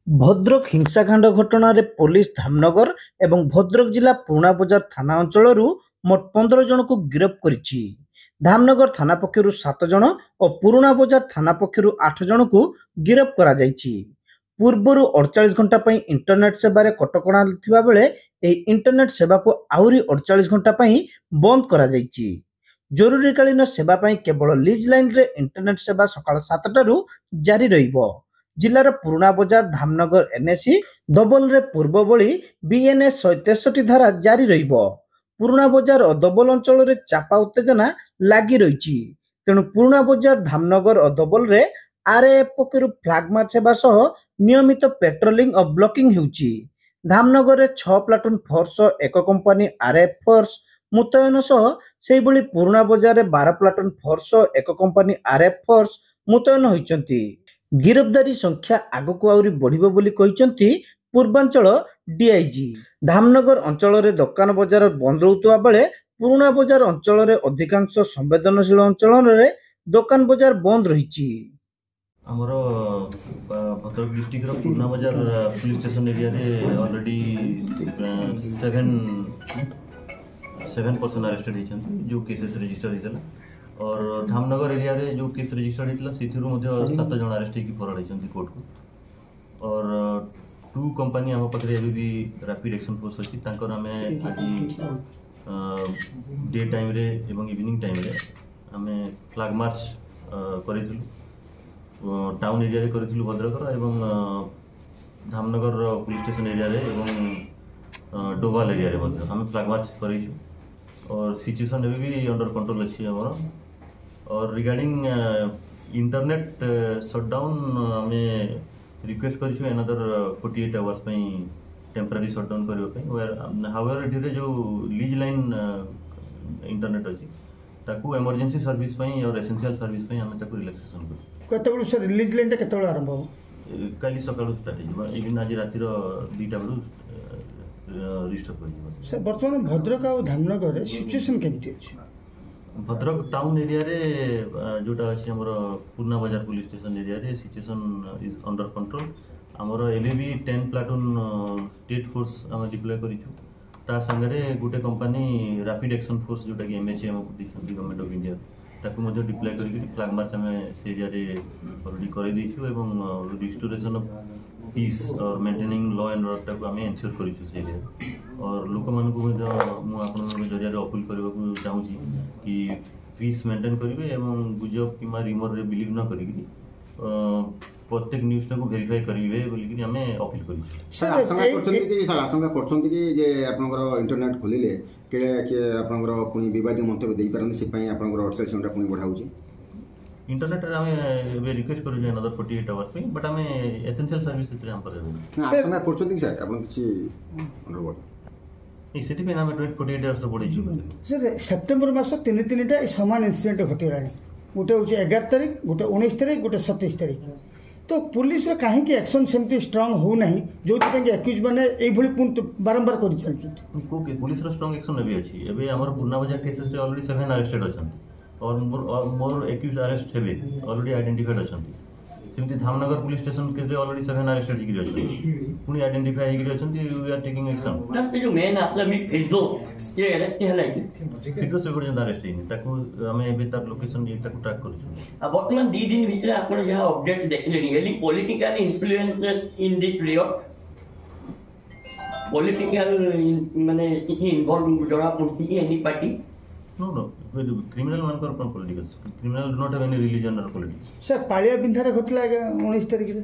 ଭଦ୍ରକ ହିଂସାକାଣ୍ଡ ଘଟଣାରେ ପୋଲିସ ଧାମନଗର ଏବଂ ଭଦ୍ରକ ଜିଲ୍ଲା ପୁରୁଣା ବଜାର ଥାନା ଅଞ୍ଚଳରୁ ମୋଟ 15 ଜଣଙ୍କୁ ଗିରଫ କରିଛି। ଧାମନଗର ଥାନା ପକ୍ଷରୁ 7 ଜଣ ଓ ପୁରୁଣା ବଜାର ଥାନା ପକ୍ଷରୁ 8 ଜଣଙ୍କୁ ଗିରଫ କରାଯାଇଛି। ପୂର୍ବରୁ 48 ଘଣ୍ଟା ପାଇଁ ଇଣ୍ଟରନେଟ ସେବାରେ କଟକଣା ଥିବା ବେଳେ ଏହି ଇଣ୍ଟରନେଟ ସେବାକୁ ଆହୁରି 48 ଘଣ୍ଟା ପାଇଁ ବନ୍ଦ କରାଯାଇଛି। ଜରୁରୀକାଳୀନ ସେବା ପାଇଁ କେବଳ ଲିଜ୍ ଲାଇନରେ ଇଣ୍ଟରନେଟ ସେବା ସକାଳ 7ଟାରୁ ଜାରି ରହିବ। ଜିଲ୍ଲାର ପୁରୁଣା ବଜାର ଧାମନଗର ଏନ୍ଏସି ଦବଲରେ ପୂର୍ବ ଭଳି ବିଏନ୍ଏସ୍ 163 ଧାରା ଜାରି ରହିବ। ପୁରୁଣା ବଜାର ଓ ଦବଲ ଅଞ୍ଚଳରେ ଚାପା ଉତ୍ତେଜନା ଲାଗି ରହିଛି। ତେଣୁ ପୁରୁଣା ବଜାର ଧାମନଗର ଓ ଦବଲରେ ଆର୍ଏଏଫ୍ ପକ୍ଷରୁ ଫ୍ଲାଗ ମାର୍ଚ୍ଚ ହେବା ସହ ନିୟମିତ ପେଟ୍ରୋଲିଂ ଓ ବ୍ଲକିଂ ହେଉଛି। ଧାମନଗରରେ 6 ପ୍ଲାଟୁନ ଫୋର୍ସ ଓ 1 କମ୍ପାନୀ ଆର୍ଏଏଫ୍ ଫୋର୍ସ ମୁତୟନ ସହ ସେହିଭଳି ପୁରୁଣା ବଜାରରେ 12 ପ୍ଲାଟୁନ ଫୋର୍ସ ଓ 1 କମ୍ପାନୀ ଆର୍ଏଏଫ୍ ଫୋର୍ସ ମୁତୟନ ହୋଇଛନ୍ତି। गिरफ्तारी संख्या आगक आहुरी बढ़िबो बोली कहिसंती पूर्वांचल डीआईजी। धामनगर अंचल रे दुकान बजार बंद रहउतबा बेले पुराना बजार अंचल रे अधिकांश संवेदनशील अंचल रे दुकान बजार बंद रहिछि। हमर भद्रक डिस्ट्रिक्ट रो पुराना बजार पुलिस स्टेशन एरिया रे ऑलरेडी 7 पर्सन अरेस्टेड हिचन जो केसेस रजिस्टर हितला और धामनगर एरिया रे जो केस रजिस्टर्ड होता से 7 जन अरेस्ट होकर फरवर्ड होती कोर्ट को। और 2 कंपनी आम पाखे अभी भी रैपिड एक्शन फोर्स अच्छी आम आज डे टाइम रे एवं इवनिंग टाइम रे आम फ्लैग मार्च करूँ टाउन एरिया रे करूँ भद्रकर एवं धामनगर पुलिस स्टेशन एरिया रे एवं डोभाल एरिया रे आम फ्लैग मार्च करूँ और सिचुएशन अभी भी अंडर कंट्रोल अच्छी हमारा। और रिगार्डिंग इंटरनेट शटडाउन हमें रिक्वेस्ट कर अनदर 48 आवर्स टेम्पररी शटडाउन करने हाउएवर ये जो लीज लाइन इंटरनेट अच्छी ताकू इमरजेंसी सर्विस और एसेंशियल सर्विस आम रिलैक्सेशन कर सर लीज लाइन केत आरंभ हो काली सका स्टार्ट हो आज रातिर 2टा बेलू रजिस्टर कर बर्तमान भद्रक और धामनगर सिचुएशन केमती अछि? भद्रक टाउन एरिया रे जोटा अच्छी आमर पुराना बजार पुलिस स्टेशन एरिया रे सिचुएशन इज अंडर कंट्रोल। आमर एबे भी 10 प्लाटून स्टेट फोर्स आम डिप्लॉय करिछु ता संगे गोटे कंपनी रैपिड एक्शन फोर्स जोटा कि एमएचए हम देखि गवर्नमेंट ऑफ इंडिया ताकू मध्य डिप्लॉय करिकि फ्लैग मार्च आम से एरिया रे ऑलरेडी कर देछु एवं रिस्टोरेशन ऑफ पीस और मेंटेनिंग लॉ एंड ऑर्डर ताकू आम एंश्योर करिछु से एरिया। और लोक मान को जरिया अपील करने को चाहूँगी कि पीस मेंटेन करेंगे एवं गुजब कि रिमर रे बिलीव न करी प्रत्येक न्यूज को वेरीफाई करेंगे बोलिक आम अपील कर इंटरनेट खोलिले पुणी विवादी मंतव्य दे पारन से पई आपनकर 48 घंटा पुणी बढ़ाउची इंटरनेट रे आमे रिक्वेस्ट करू जे अनदर 48 आवर्स पे बट आमे एसेंशियल सर्विस रे हम करे आसंगा करछोंती सर आपन किछि अंडरवर्ड सेठी पे नाम 48 आवर्स बढ़ी सर सेप्टेम्बर मास 3-3टा समान इंसिडेंट घटिलानी गोटे होची 11 तारिख गोटे 19 तारिख गोटे 27 तारिख तो पुलिस रे काहे कि एक्शन सेमती स्ट्रांग हो नहीं जो पे एक्यूज माने एई भली बारंबार कर चलछथि को पुलिस रो स्ट्रांग एक्शन भी अछि। एबे हमर पुरना बजार केसेस रे ऑलरेडी 7 अरेस्टेड अछन और मोर एक्यूज अरेस्ट हेबे ऑलरेडी आइडेंटिफाइड अछन। सेमती धामनगर पुलिस स्टेशन केस रे ऑलरेडी 7 अरेस्टेड हिगिरि अछन पुनी आइडेंटिफाई हिगिरि अछन वी आर टेकिंग एक्शन ये जो मेन आपला मी फेजो ये अरेस्ट हला कि फिटो से पर्यंत अरेस्ट हिनि ताकू हमें एबे तार लोकेशन ये ताकू ट्रैक करछु। अब वर्तमान 2 दिन भीतर आपण जहा अपडेट देखले really political influence in this riot political माने इन्वॉल्व जड़ा पड़ती एनी पार्टी No, criminal मान कर अपन political criminal do not have any religion or politics. Sir पालिया बिंधारे घटला 19 तारिख रे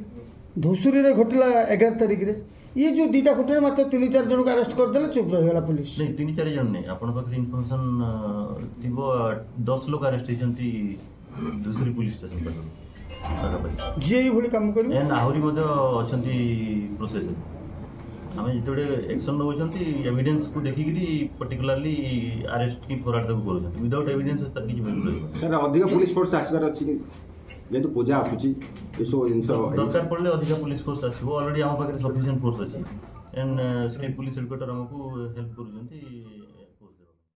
धुसुरी रे घटला 11 तारिख रे ये जो दीटा घटना मात्र 3-4 जन को अरेस्ट कर देला चुप रह गेला पुलिस नहीं 3-4 जन नहीं अपन पाखरे इन्फॉर्मेशन थिबो 10 लोग अरेस्ट हेचंती धुसुरी पुलिस स्टेशन पर जे ई भली काम करियो एंड आहुरी मध्ये अछंती प्रोसेस आम जो एक्शन नौकरी एविडेंस को देखिक पर्टिकुलाली अरेस्ट की फॉरवर्ड तक कर विदाउट एविडेंस सर अधिक पुलिस फोर्स आसबार अच्छी जेहेतु पूजा आसूची दरकार पड़े अधिक पुलिस फोर्स आसो ऑलरेडी आम पाखे सफिशिएंट फोर्स अच्छी एंड स्टेट पुलिस हेडक्वार्टर आमको हेल्प कर